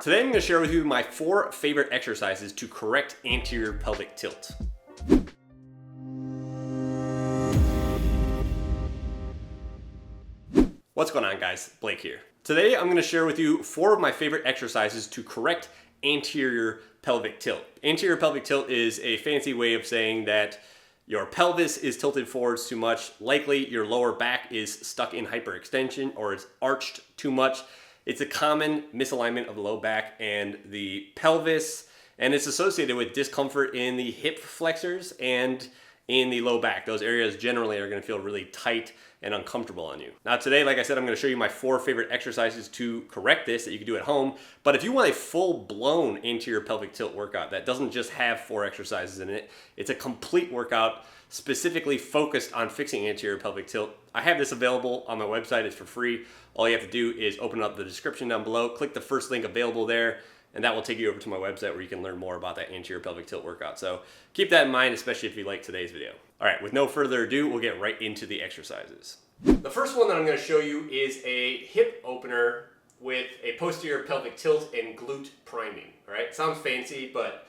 Today I'm going to share with you my 4 favorite exercises to correct anterior pelvic tilt. What's going on, guys? Blake here. Today I'm going to share with you 4 of my favorite exercises to correct anterior pelvic tilt. Anterior pelvic tilt is a fancy way of saying that your pelvis is tilted forwards too much. Likely your lower back is stuck in hyperextension or is arched too much. It's a common misalignment of the low back and the pelvis, and it's associated with discomfort in the hip flexors and in the low back. Those areas generally are going to feel really tight and uncomfortable on you. Now today, like I said, I'm going to show you my 4 favorite exercises to correct this that you can do at home. But if you want a full-blown anterior pelvic tilt workout that doesn't just have 4 exercises in it, it's a complete workout specifically focused on fixing anterior pelvic tilt. I have this available on my website. It's for free. All you have to do is open up the description down below, click the first link available there, and that will take you over to my website where you can learn more about that anterior pelvic tilt workout. So keep that in mind, especially if you like today's video. All right, with no further ado, we'll get right into the exercises. The first one that I'm going to show you is a hip opener with a posterior pelvic tilt and glute priming. All right, sounds fancy, but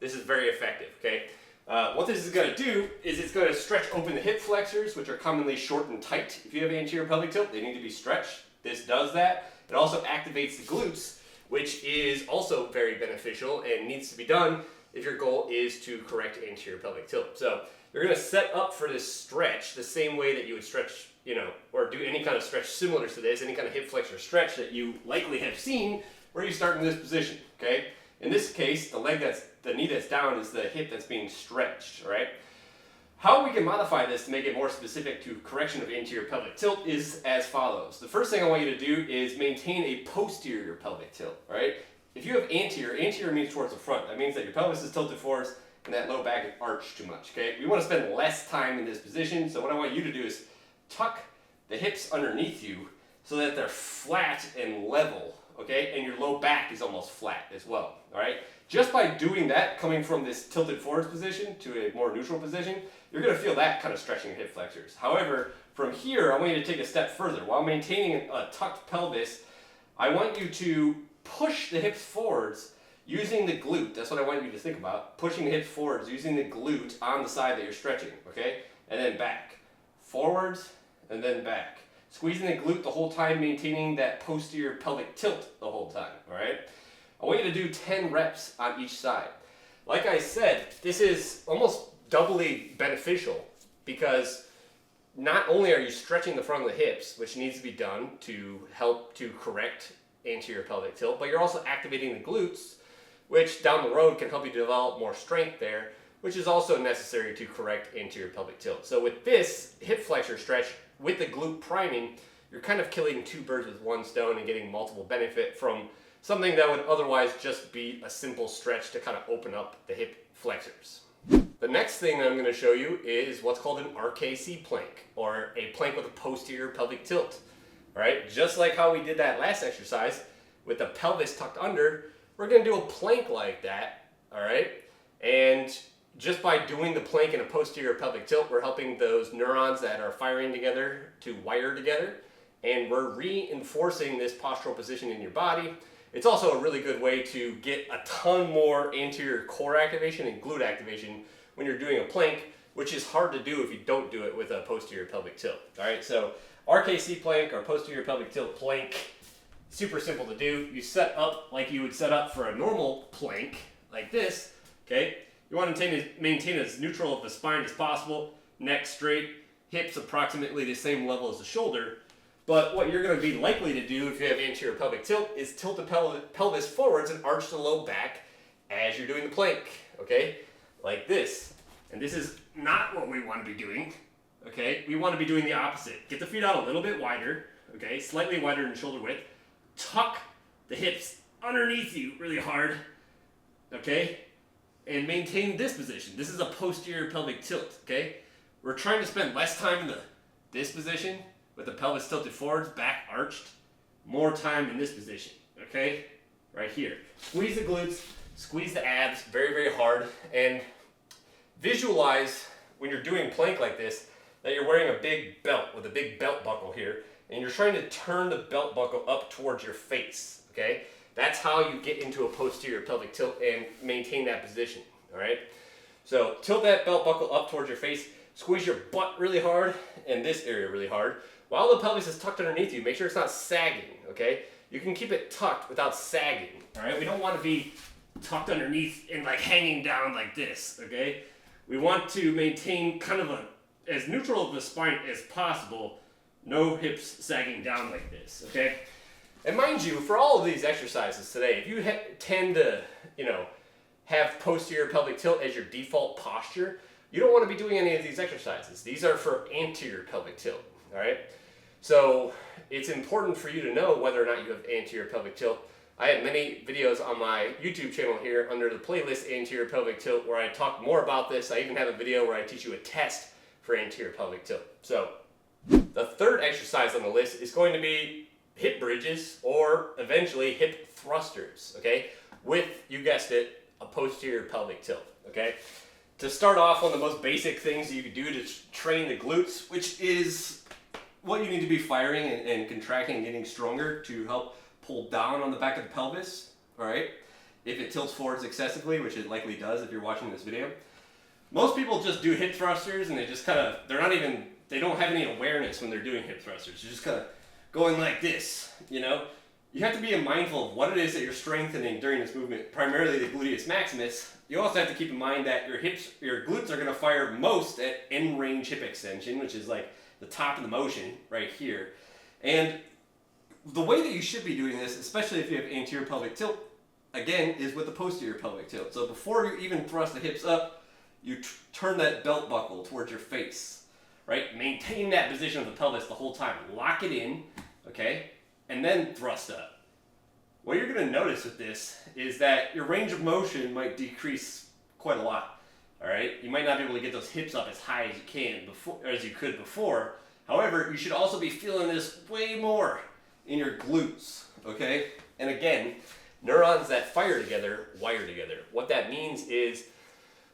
this is very effective, okay? What this is going to do is it's going to stretch open the hip flexors, which are commonly short and tight. If you have anterior pelvic tilt, they need to be stretched. This does that. It also activates the glutes, which is also very beneficial and needs to be done if your goal is to correct anterior pelvic tilt. So you're going to set up for this stretch the same way that you would stretch, or do any kind of stretch similar to this, any kind of hip flexor stretch that you likely have seen where you start in this position, okay? In this case, the knee that's down is the hip that's being stretched, all right? How we can modify this to make it more specific to correction of anterior pelvic tilt is as follows. The first thing I want you to do is maintain a posterior pelvic tilt, all right? If you have anterior means towards the front. That means that your pelvis is tilted forwards and that low back is arched too much, okay? We want to spend less time in this position, so what I want you to do is tuck the hips underneath you so that they're flat and level, okay? And your low back is almost flat as well, all right? Just by doing that, coming from this tilted forwards position to a more neutral position, you're going to feel that kind of stretching your hip flexors. However, from here, I want you to take a step further. While maintaining a tucked pelvis, I want you to push the hips forwards using the glute. That's what I want you to think about. Pushing the hips forwards using the glute on the side that you're stretching, okay? And then back. Forwards and then back. Squeezing the glute the whole time, maintaining that posterior pelvic tilt the whole time, all right? I want you to do 10 reps on each side. Like I said, this is almost doubly beneficial because not only are you stretching the front of the hips, which needs to be done to help to correct anterior pelvic tilt, but you're also activating the glutes, which down the road can help you develop more strength there, which is also necessary to correct anterior pelvic tilt. So with this hip flexor stretch, with the glute priming, you're kind of killing 2 birds with 1 stone and getting multiple benefit from something that would otherwise just be a simple stretch to kind of open up the hip flexors. The next thing that I'm going to show you is what's called an RKC plank, or a plank with a posterior pelvic tilt. All right, just like how we did that last exercise with the pelvis tucked under, we're going to do a plank like that, all right? And just by doing the plank in a posterior pelvic tilt, we're helping those neurons that are firing together to wire together, and we're reinforcing this postural position in your body. It's also a really good way to get a ton more anterior core activation and glute activation when you're doing a plank, which is hard to do if you don't do it with a posterior pelvic tilt. All right, so RKC plank or posterior pelvic tilt plank, super simple to do. You set up like you would set up for a normal plank, like this, okay? You want to maintain as neutral of the spine as possible, neck straight, hips approximately the same level as the shoulder. But what you're going to be likely to do if you have anterior pelvic tilt is tilt the pelvis forwards and arch the low back as you're doing the plank, okay? Like this. And this is not what we want to be doing, okay? We want to be doing the opposite. Get the feet out a little bit wider, okay? Slightly wider than shoulder width. Tuck the hips underneath you really hard, okay? And maintain this position. This is a posterior pelvic tilt, okay? We're trying to spend less time in this position with the pelvis tilted forwards, back arched, more time in this position, okay? Right here. Squeeze the glutes, squeeze the abs very, very hard, and visualize when you're doing plank like this that you're wearing a big belt with a big belt buckle here, and you're trying to turn the belt buckle up towards your face, okay? That's how you get into a posterior pelvic tilt and maintain that position, all right? So tilt that belt buckle up towards your face, squeeze your butt really hard and this area really hard. While the pelvis is tucked underneath you, make sure it's not sagging, okay? You can keep it tucked without sagging, all right? We don't want to be tucked underneath and like hanging down like this, okay? We want to maintain kind of as neutral of a spine as possible, no hips sagging down like this, okay? And mind you, for all of these exercises today, if you tend to, have posterior pelvic tilt as your default posture, you don't want to be doing any of these exercises. These are for anterior pelvic tilt, all right? So it's important for you to know whether or not you have anterior pelvic tilt. I have many videos on my YouTube channel here under the playlist Anterior Pelvic Tilt where I talk more about this. I even have a video where I teach you a test for anterior pelvic tilt. So the third exercise on the list is going to be hip bridges or eventually hip thrusters, okay? With, you guessed it, a posterior pelvic tilt, okay? To start off, one of the most basic things you could do to train the glutes, which is what you need to be firing and contracting and getting stronger to help pull down on the back of the pelvis, all right? If it tilts forwards excessively, which it likely does if you're watching this video. Most people just do hip thrusters and they just kind of, they don't have any awareness when they're doing hip thrusters. They're just kind of going like this, You have to be mindful of what it is that you're strengthening during this movement, primarily the gluteus maximus. You also have to keep in mind that your glutes are going to fire most at end range hip extension, which is like the top of the motion right here. And the way that you should be doing this, especially if you have anterior pelvic tilt, again, is with the posterior pelvic tilt. So before you even thrust the hips up, you turn that belt buckle towards your face, right? Maintain that position of the pelvis the whole time. Lock it in, okay? And then thrust up. What you're going to notice with this is that your range of motion might decrease quite a lot, all right? You might not be able to get those hips up as high as you could before. However, you should also be feeling this way more in your glutes, okay? And again, neurons that fire together, wire together. What that means is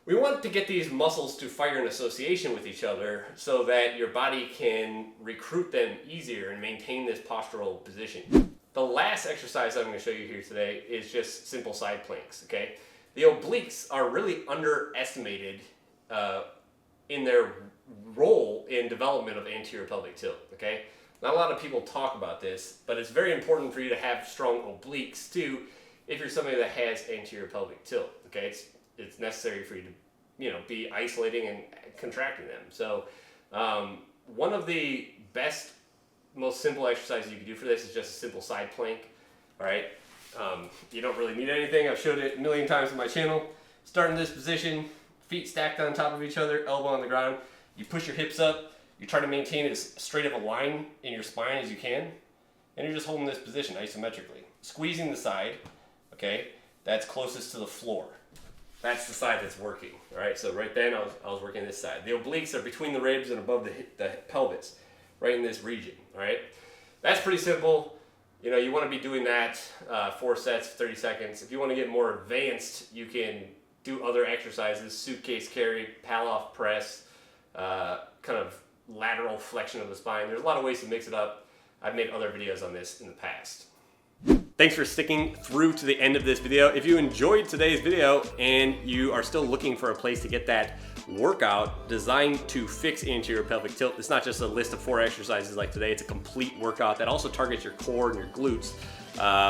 we want to get these muscles to fire in association with each other so that your body can recruit them easier and maintain this postural position. The last exercise I'm going to show you here today is just simple side planks, okay? The obliques are really underestimated in their role in development of anterior pelvic tilt, okay? Not a lot of people talk about this, but it's very important for you to have strong obliques too if you're somebody that has anterior pelvic tilt, okay? It's necessary for you to, be isolating and contracting them. So one of the best, most simple exercises you can do for this is just a simple side plank, all right? You don't really need anything. I've showed it a million times on my channel. Start in this position, feet stacked on top of each other, elbow on the ground. You push your hips up. You try to maintain as straight of a line in your spine as you can, and you're just holding this position isometrically. Squeezing the side, okay, that's closest to the floor. That's the side that's working, all right? So right then, I was working this side. The obliques are between the ribs and above the pelvis, right in this region, all right? That's pretty simple. You want to be doing that 4 sets, 30 seconds. If you want to get more advanced, you can do other exercises, suitcase carry, Palloff press, kind of lateral flexion of the spine. There's a lot of ways to mix it up. I've made other videos on this in the past. Thanks for sticking through to the end of this video. If you enjoyed today's video and you are still looking for a place to get that workout designed to fix anterior pelvic tilt, it's not just a list of 4 exercises like today, it's a complete workout that also targets your core and your glutes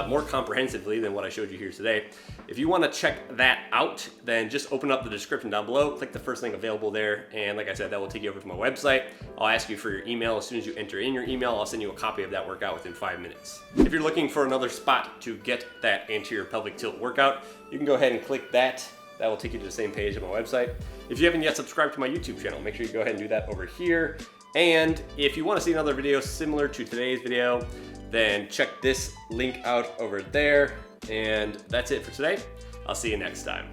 more comprehensively than what I showed you here today. If you want to check that out, then just open up the description down below, click the first link available there, and like I said, that will take you over to my website. I'll ask you for your email. As soon as you enter in your email, I'll send you a copy of that workout within 5 minutes. If you're looking for another spot to get that anterior pelvic tilt workout, you can go ahead and click that. That will take you to the same page on my website. If you haven't yet subscribed to my YouTube channel, make sure you go ahead and do that over here. And if you want to see another video similar to today's video, then check this link out over there. And that's it for today. I'll see you next time.